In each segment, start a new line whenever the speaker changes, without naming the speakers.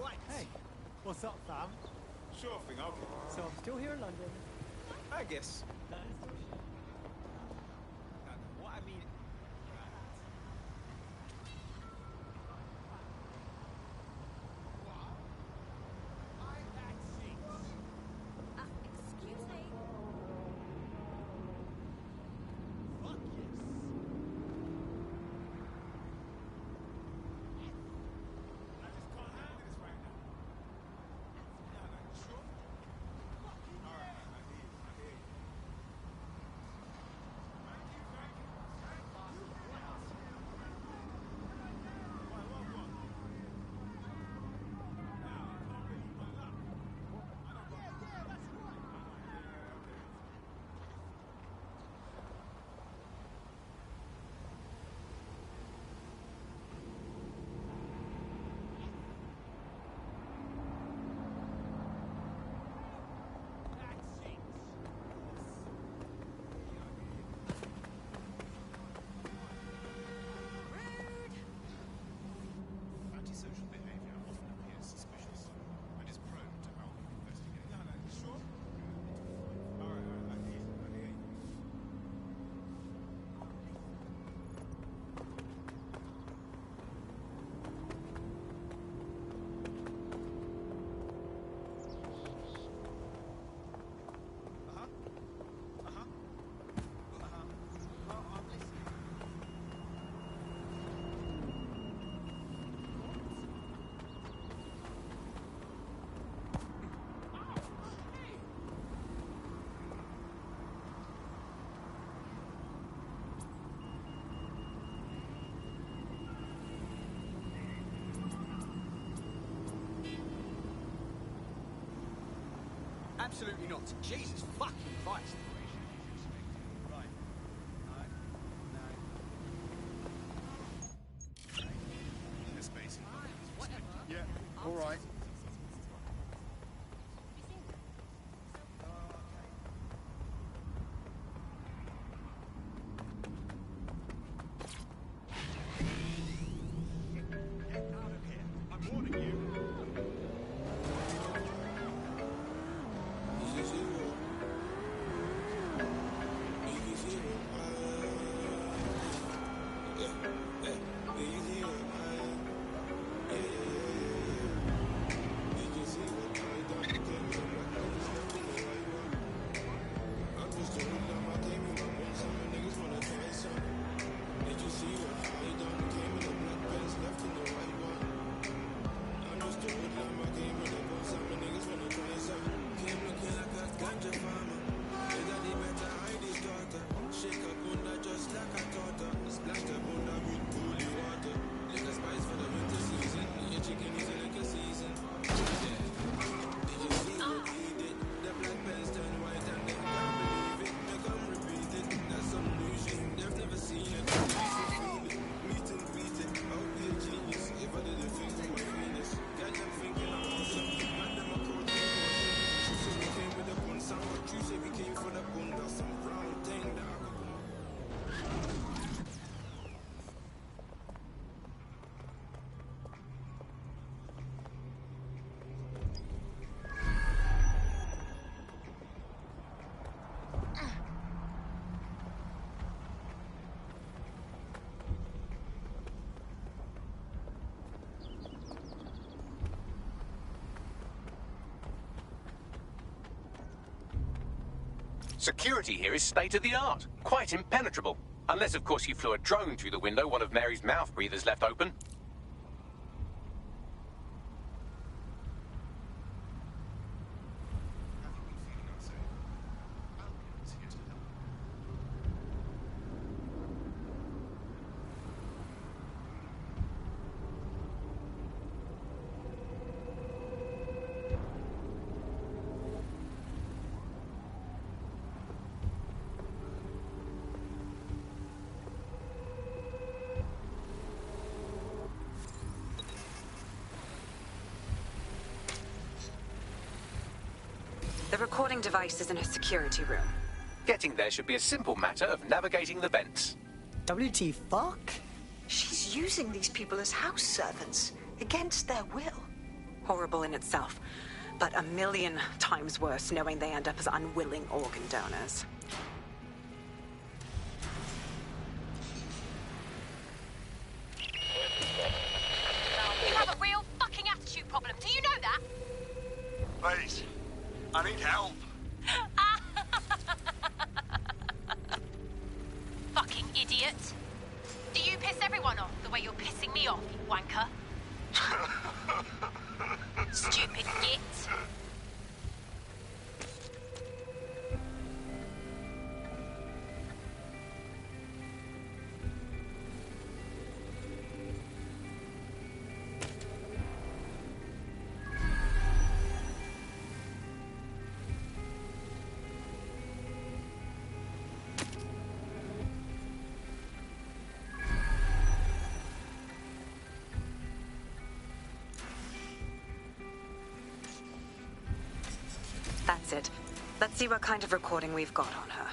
Hey, what's up, fam?
Sure thing, okay.
So I'm still here in London.
I guess.
That is still shit.
What I mean...
Excuse me.
Fuck yes.
I just can't handle this right now. No, you sure? Alright, I hear you. Thank you. What? Now, I can't believe my luck.
Yeah, that's right.
Antisocial behavior often appears suspicious and is prone to investigation.
No, you sure? Alright, I hear you. I'm listening.
Absolutely not. Jesus fucking Christ.
Right. No.
In the space
Whatever.
Yeah, all right.
Get out of here. I'm warning you.
Security here is state-of-the-art, quite impenetrable. Unless, of course, you flew a drone through the window one of Mary's mouth breathers left open.
Haven't been feeling unsafe. Alvin's here to help.
The recording device is in her security room.
Getting there should be a simple matter of navigating the vents.
WT fuck?
She's using these people as house servants, against their will.
horrible in itself, but a million times worse knowing they end up as unwilling organ donors.
You have a real fucking attitude problem. Do you know that?
Please, I need help.
Fucking idiot. Do you piss everyone off the way you're pissing me off, you wanker? Stupid git.
That's it. Let's see what kind of recording we've got on her.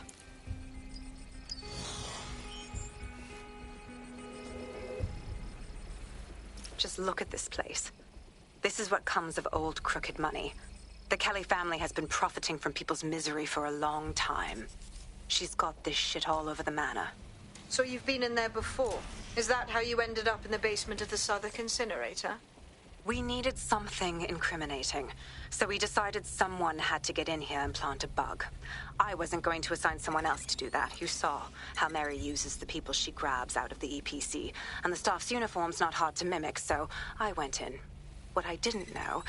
Just look at this place. This is what comes of old crooked money. The Kelly family has been profiting from people's misery for a long time. She's got this shit all over the manor.
So you've been in there before? Is that how you ended up in the basement of the Southwark incinerator?
We needed something incriminating, so we decided someone had to get in here and plant a bug. I wasn't going to assign someone else to do that. You saw how Mary uses the people she grabs out of the EPC, and the staff's uniform's not hard to mimic, so I went in. What I didn't know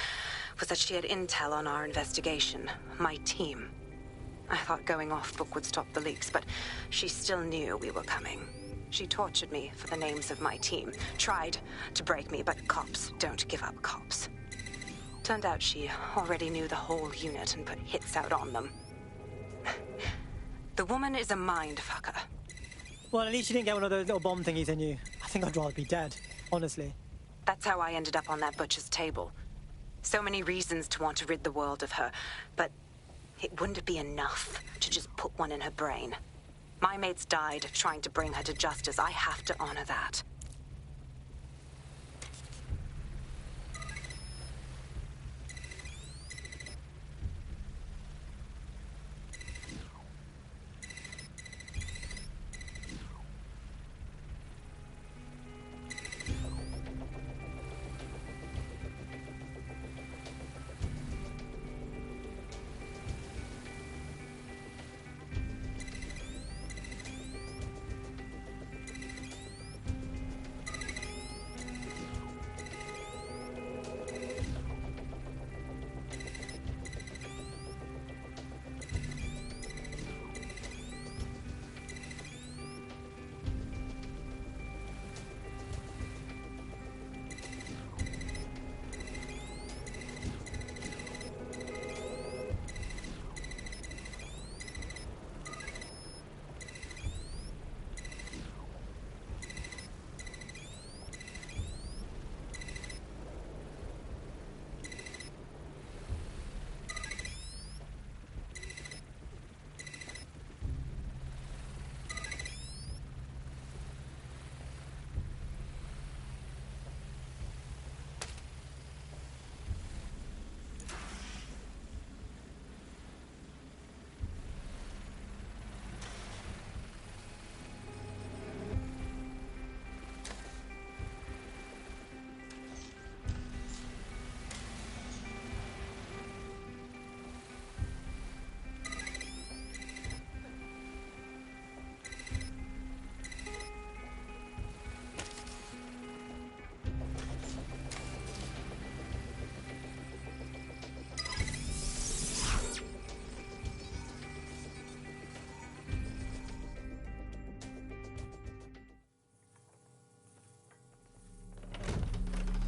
was that she had intel on our investigation, my team. I thought going off book would stop the leaks, but she still knew we were coming. She tortured me for the names of my team. Tried to break me, but cops don't give up cops. Turned out she already knew the whole unit and put hits out on them. The woman is a mind fucker.
Well, at least you didn't get one of those little bomb thingies in you. I think I'd rather be dead, honestly.
That's how I ended up on that butcher's table. So many reasons to want to rid the world of her, but it wouldn't be enough to just put one in her brain. My mates died trying to bring her to justice. I have to honor that.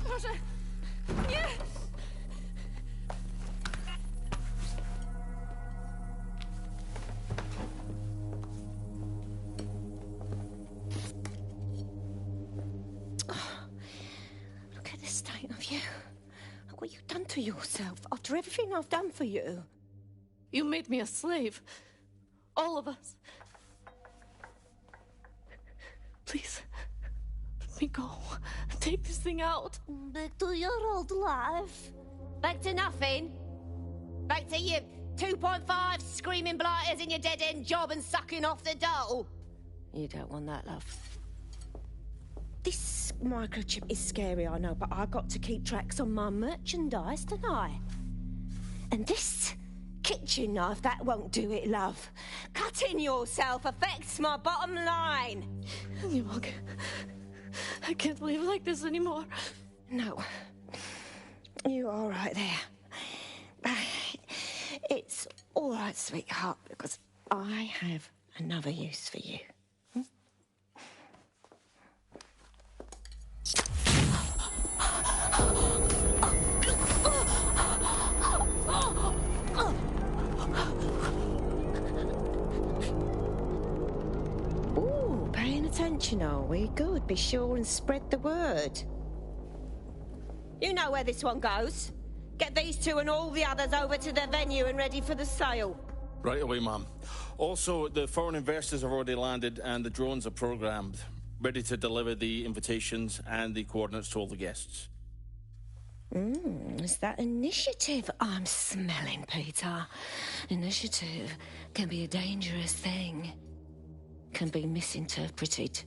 Proszę! Nie!
Look at the state of you. Look what you've done to yourself after everything I've done for you.
You made me a slave. All of us. Please, let me go. Take this thing out.
Back to your old life. Back to nothing? Back to you 2.5 screaming blighters in your dead-end job and sucking off the dole? You don't want that, love. This microchip is scary, I know, but I got to keep tracks on my merchandise, don't I? And this kitchen knife, that won't do it, love. Cutting yourself affects my bottom line.
I can't live like this anymore.
No. You're all right there. It's all right, sweetheart, because I have another use for you. Ooh, paying attention, are we? Good. Be sure and spread the word. You know where this one goes. Get these two and all the others over to their venue and ready for the sale.
Right away, ma'am. Also, the foreign investors have already landed and the drones are programmed, ready to deliver the invitations and the coordinates to all the guests.
Is that initiative I'm smelling, Peter? Initiative can be a dangerous thing. Can be misinterpreted.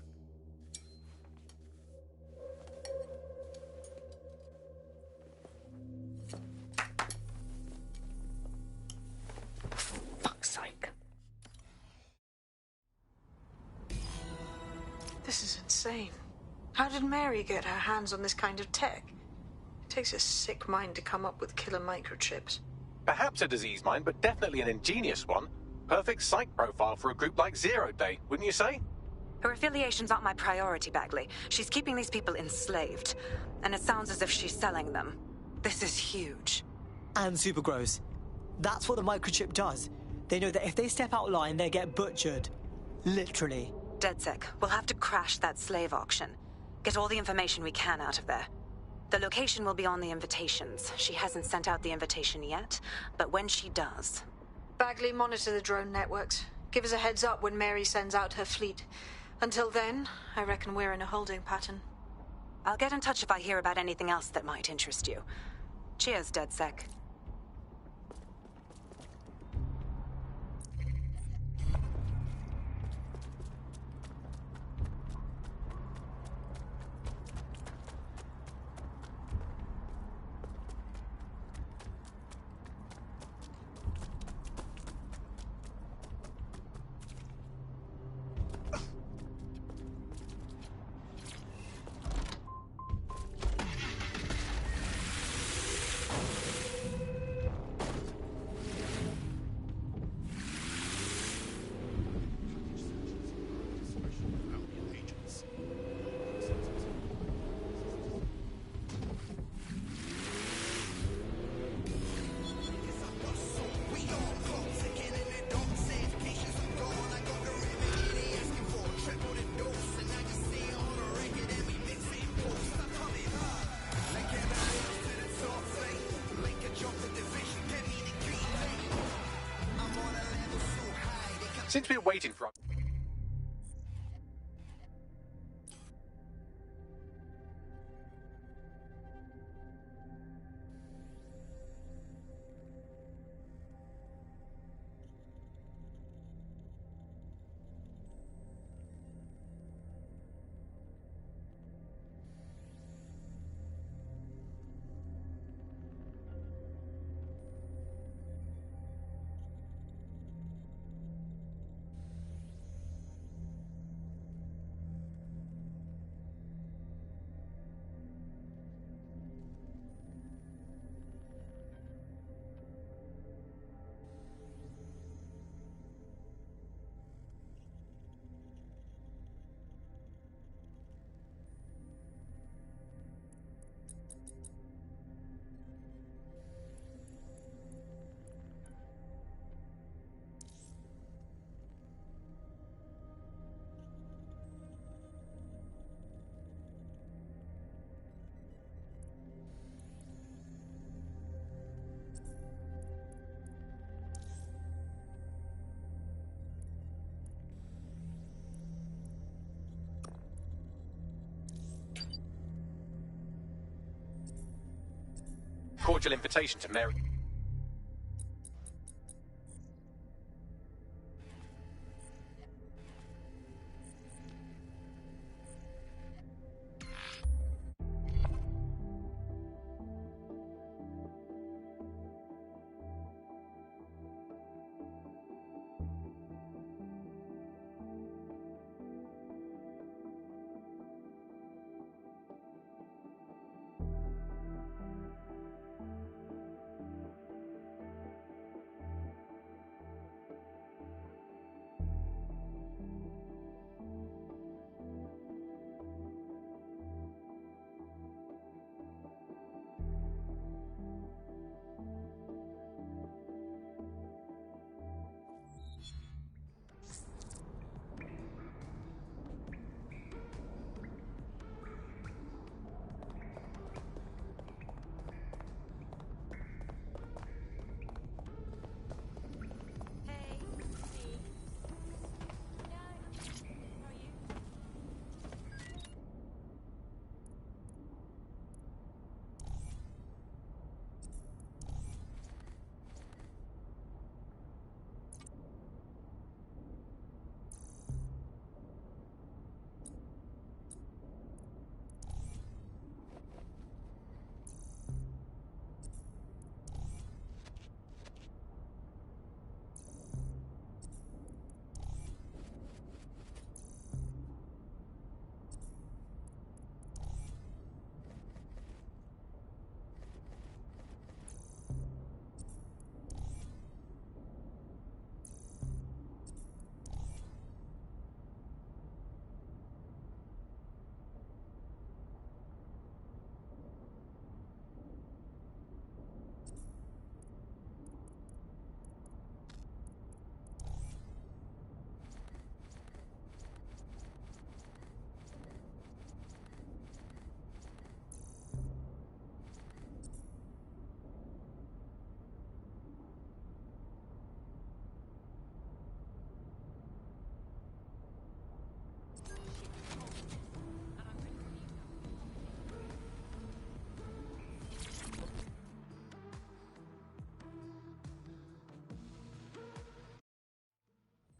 For fuck's sake.
This is insane. How did Mary get her hands on this kind of tech? It takes a sick mind to come up with killer microchips.
Perhaps a disease mind, but definitely an ingenious one. Perfect psych profile for a group like Zero Day, wouldn't you say?
Her affiliations aren't my priority, Bagley. She's keeping these people enslaved. And it sounds as if she's selling them. This is huge.
And super gross. That's what the microchip does. They know that if they step out of line, they get butchered. Literally.
DedSec, we'll have to crash that slave auction. Get all the information we can out of there. The location will be on the invitations. She hasn't sent out the invitation yet, but when she does...
Bagley, monitor the drone networks. Give us a heads up when Mary sends out her fleet. Until then, I reckon we're in a holding pattern.
I'll get in touch if I hear about anything else that might interest you. Cheers, DedSec.
Since we're waiting for... cordial invitation to Mary.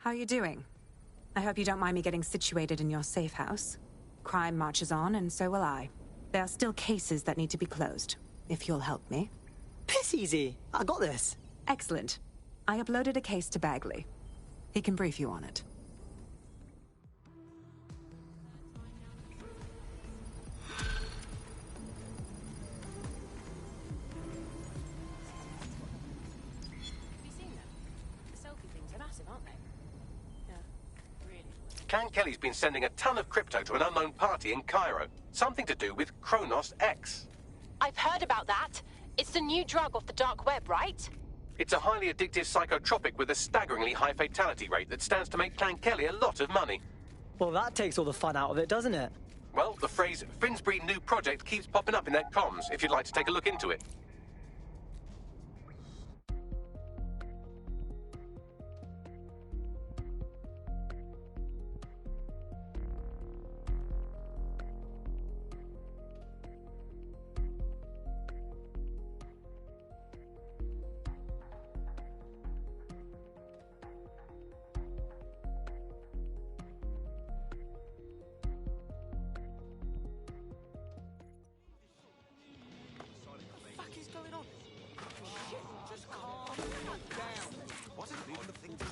How are you doing? I hope you don't mind me getting situated in your safe house. Crime marches on, and so will I. There are still cases that need to be closed, if you'll help me.
Piss easy. I got this.
Excellent. I uploaded a case to Bagley. He can brief you on it.
Clan Kelly's been sending a ton of crypto to an unknown party in Cairo. Something to do with Kronos X.
I've heard about that. It's the new drug off the dark web, right?
It's a highly addictive psychotropic with a staggeringly high fatality rate that stands to make Clan Kelly a lot of money.
Well, that takes all the fun out of it, doesn't it?
Well, the phrase Finsbury New Project keeps popping up in their comms, if you'd like to take a look into it.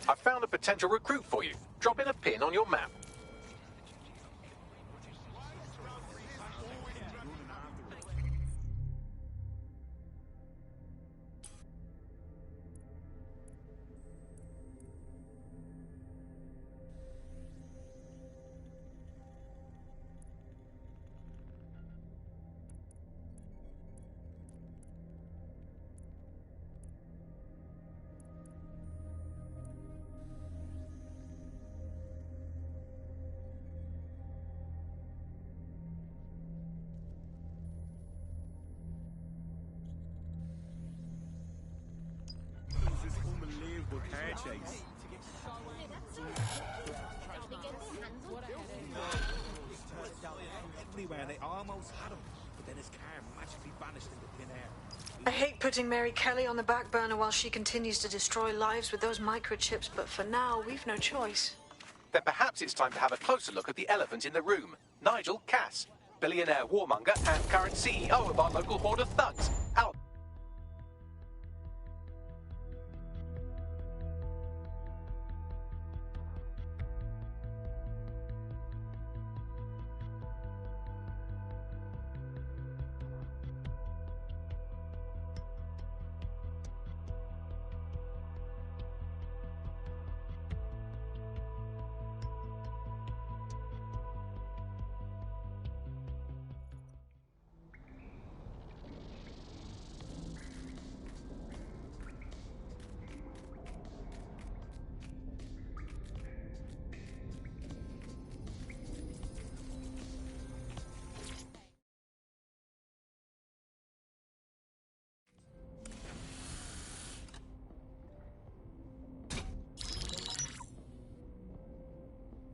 I found a potential recruit for you. Drop in a pin on your map.
Car chase. Everywhere, they almost had him, but then his car magically vanished into thin air.
I hate putting Mary Kelly on the back burner while she continues to destroy lives with those microchips, but for now, we've no choice.
Then perhaps it's time to have a closer look at the elephant in the room. Nigel Cass, billionaire warmonger and current CEO of our local horde of thugs.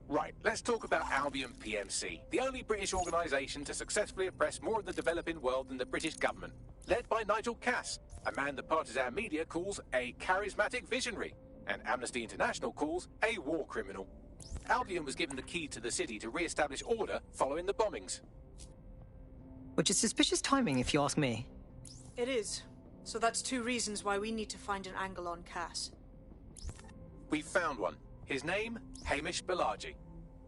Right, let's talk about Albion PMC, the only British organisation to successfully oppress more of the developing world than the British government, led by Nigel Cass, a man the partisan media calls a charismatic visionary, and Amnesty International calls a war criminal. Albion was given the key to the city to re-establish order following the bombings.
Which is suspicious timing, if you ask me.
It is. So that's 2 reasons why we need to find an angle on Cass.
We've found one. His name, Hamish Balaji.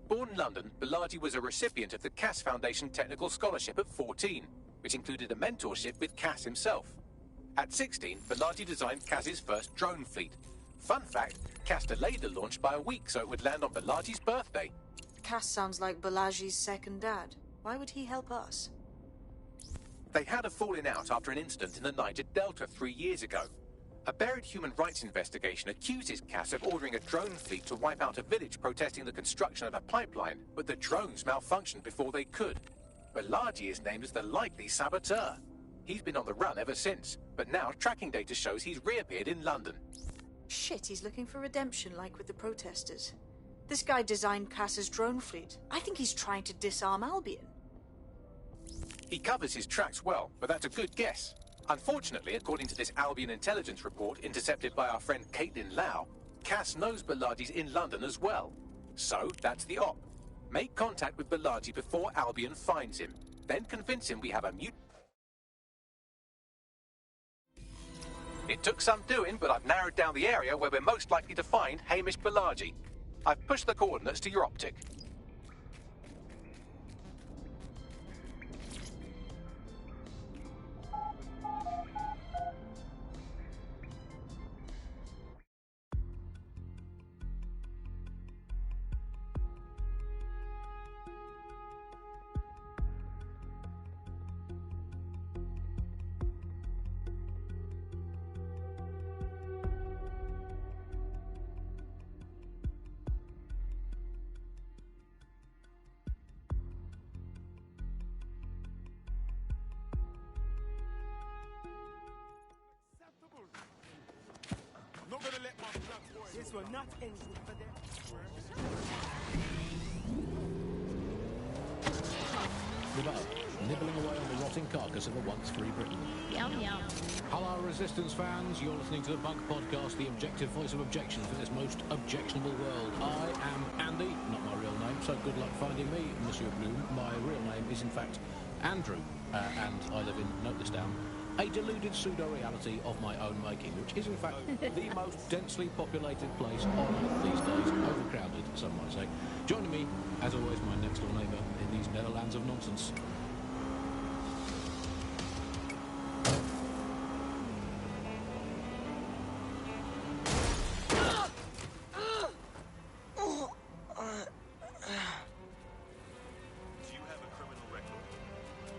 Born in London, Balaji was a recipient of the Cass Foundation Technical Scholarship at 14, which included a mentorship with Cass himself. At 16, Balaji designed Cass's first drone fleet. Fun fact, Cass delayed the launch by a week so it would land on Balaji's birthday.
Cass sounds like Balaji's second dad. Why would he help us?
They had a falling out after an incident in the Niger Delta 3 years ago. A buried human rights investigation accuses Cass of ordering a drone fleet to wipe out a village protesting the construction of a pipeline, but the drones malfunctioned before they could. Balaji is named as the likely saboteur. He's been on the run ever since, but now tracking data shows he's reappeared in London.
Shit, he's looking for redemption like with the protesters. This guy designed Cass's drone fleet. I think he's trying to disarm Albion.
He covers his tracks well, but that's a good guess. Unfortunately, according to this Albion intelligence report intercepted by our friend Caitlin Lau, Cass knows Balaji's in London as well. So, that's the op. Make contact with Balaji before Albion finds him. Then convince him we have a mute. It took some doing, but I've narrowed down the area where we're most likely to find Hamish Balaji. I've pushed the coordinates to your optic.
Not gonna let my blood boil. This will not end good for them.
Below, nibbling away on the rotting carcass of a once free Britain.
Yum yum.
Hello, Resistance fans. You're listening to the Bunk Podcast, the objective voice of objection for this most objectionable world. I am Andy, not my real name, so good luck finding me, Monsieur Bloom. My real name is, in fact, Andrew, and I live in, note this down, a deluded pseudo-reality of my own making, which is, in fact, the most densely populated place on Earth these days, overcrowded, some might say. Joining me, as always, my next-door neighbour in these Netherlands of nonsense.
Do you have a criminal record?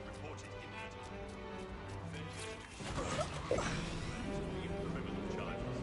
Report it immediately. Criminal charges.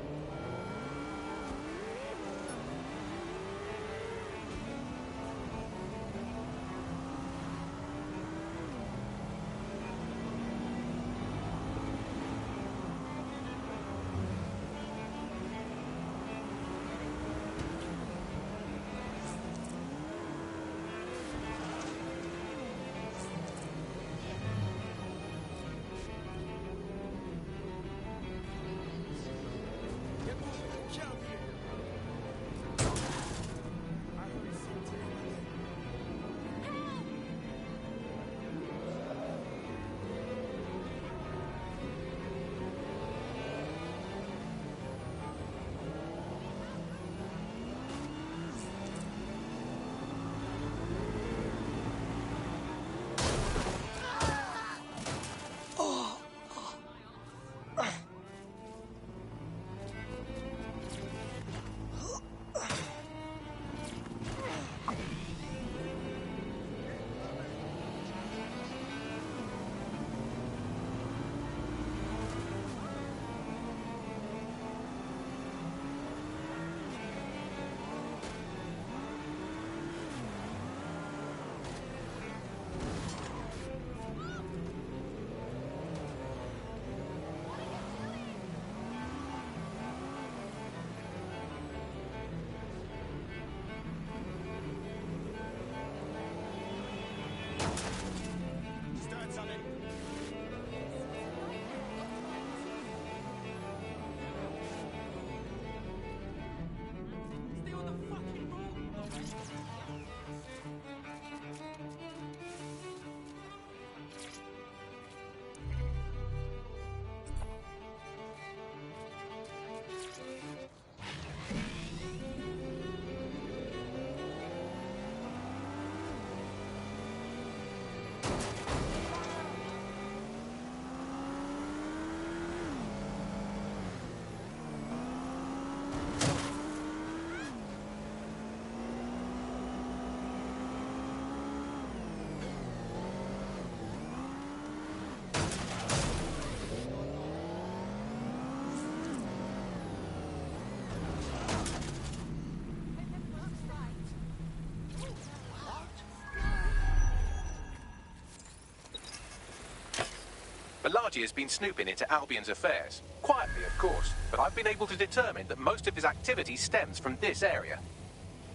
Archie has been snooping into Albion's affairs. Quietly, of course, but I've been able to determine that most of his activity stems from this area.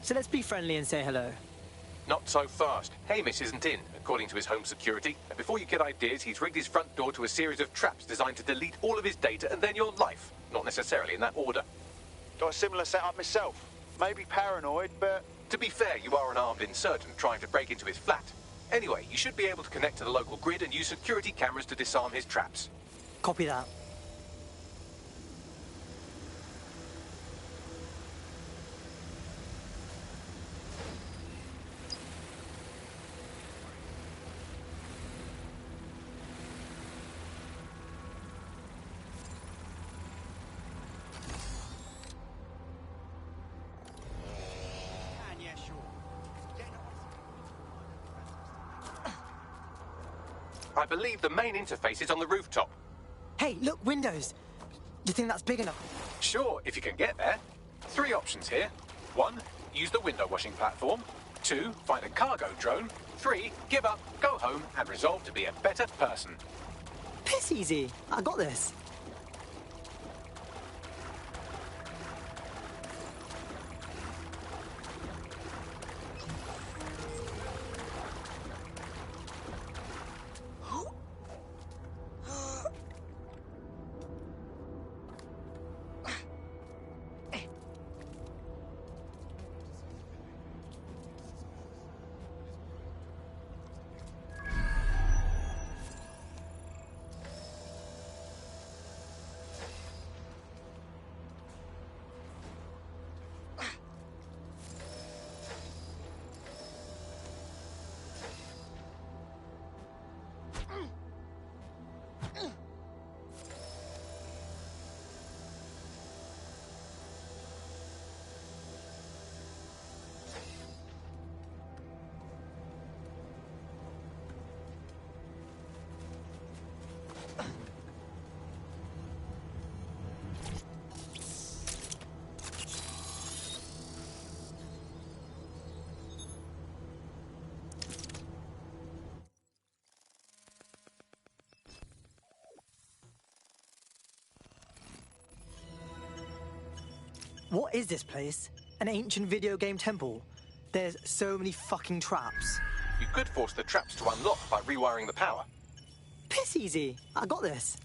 So let's be friendly and say hello.
Not so fast. Hamish isn't in, according to his home security. And before you get ideas, he's rigged his front door to a series of traps designed to delete all of his data and then your life. Not necessarily in that order.
Got a similar setup myself. Maybe paranoid, but...
To be fair, you are an armed insurgent trying to break into his flat. Anyway, you should be able to connect to the local grid and use security cameras to disarm his traps.
Copy that.
I believe the main interface is on the rooftop.
Hey, look, windows. Do you think that's big enough?
Sure, if you can get there. 3 options here. 1, use the window washing platform. 2, find a cargo drone. 3, give up, go home, and resolve to be a better person.
Piss easy. I got this. What is this place? An ancient video game temple? There's so many fucking traps.
You could force the traps to unlock by rewiring the power.
Piss easy. I got this.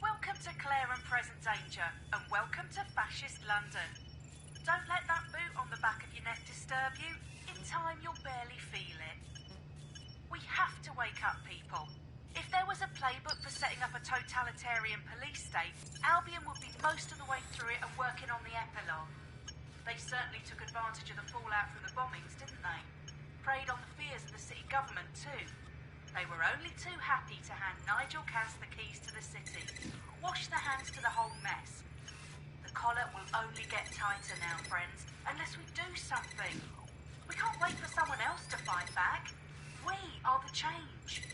Welcome to Claire and Present Danger, and welcome to Fascist London. Don't let that boot on the back of your neck disturb you. In time, you'll barely feel it. We have to wake up, people. If there was a playbook for setting up a totalitarian police state, Albion would be most of the way through it and working on the epilogue. They certainly took advantage of the fallout from the bombings, didn't they? Preyed on the fears of the city government, too. They were only too happy to hand Nigel Cass the keys to the city. Wash their hands to the whole mess. The collar will only get tighter now, friends, unless we do something. We can't wait for someone else to fight back. We are the change.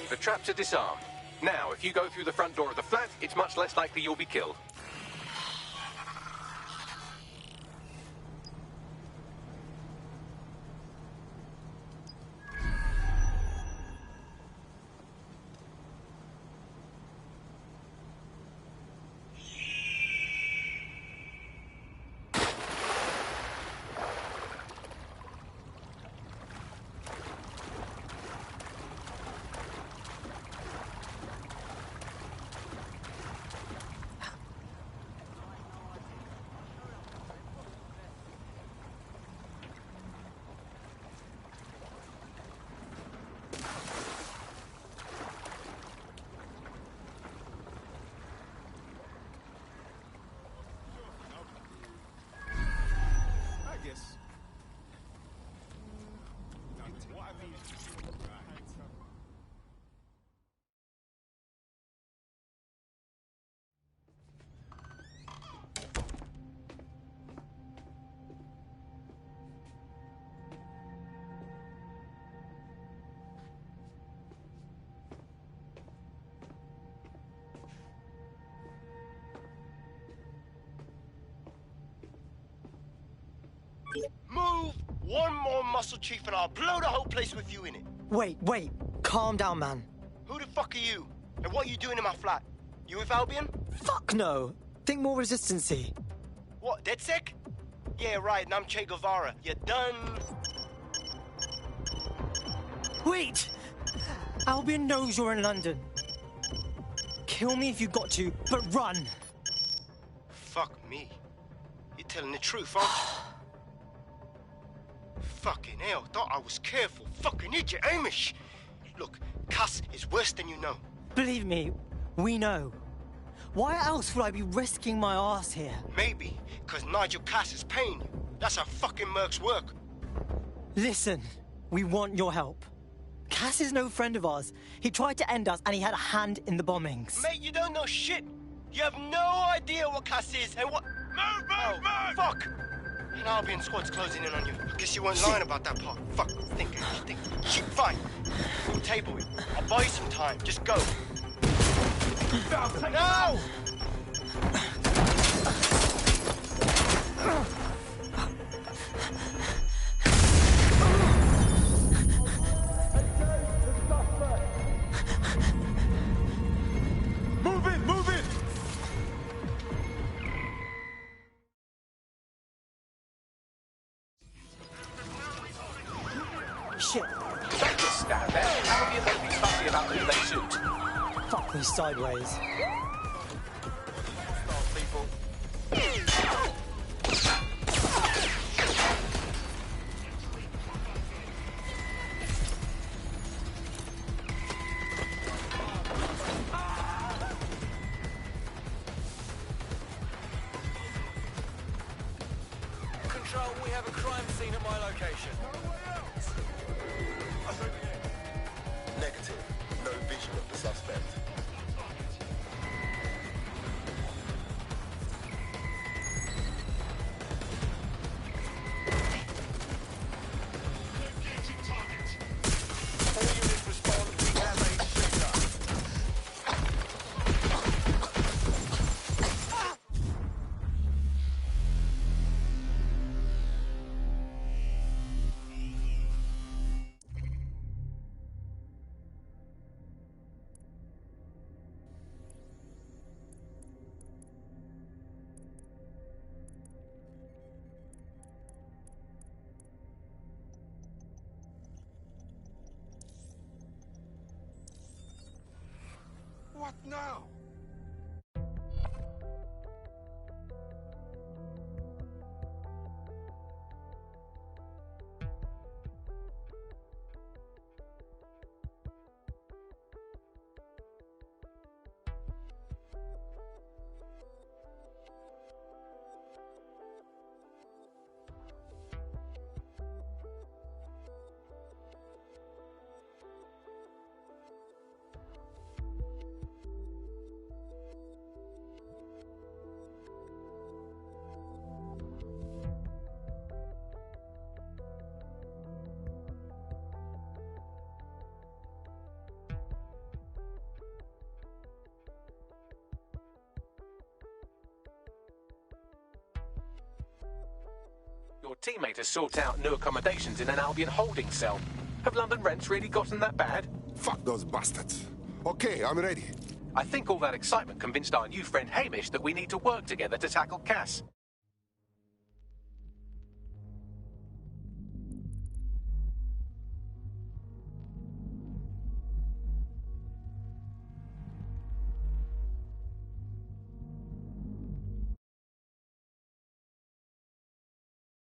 The traps are disarmed. Now, if you go through the front door of the flat, it's much less likely you'll be killed.
Move one more muscle, Chief, and I'll blow the whole place with you in it.
Wait. Calm down, man.
Who the fuck are you? And what are you doing in my flat? You with Albion?
Fuck no. Think more resistancy.
What, DedSec? Yeah, right, and I'm Che Guevara. You done?
Wait! Albion knows you're in London. Kill me if you got to, but run!
Fuck me. You're telling the truth, aren't you? Fucking hell, thought I was careful. Fucking idiot, Amish! Look, Cass is worse than you know.
Believe me, we know. Why else would I be risking my ass here?
Maybe, because Nigel Cass is paying you. That's how fucking mercs work.
Listen, we want your help. Cass is no friend of ours. He tried to end us and he had a hand in the bombings.
Mate, you don't know shit. You have no idea what Cass is and what... Move! Fuck! An Albion squad's closing in on you. I guess you weren't lying about that part. Fuck, think. Shit, fine. We'll table it. I'll buy you some time. Just go. No!
Move it!
Shit.
Don't just stand there. Albion won't be fussy about who they shoot.
Fuck me sideways.
Control, we have a crime scene at my location.
Negative. No vision of the suspect.
All units respond. We have a shooter.
What now?
Your teammate has sought out new accommodations in an Albion holding cell. Have London rents really gotten that bad?
Fuck those bastards. Okay, I'm ready.
I think all that excitement convinced our new friend Hamish that we need to work together to tackle Cass.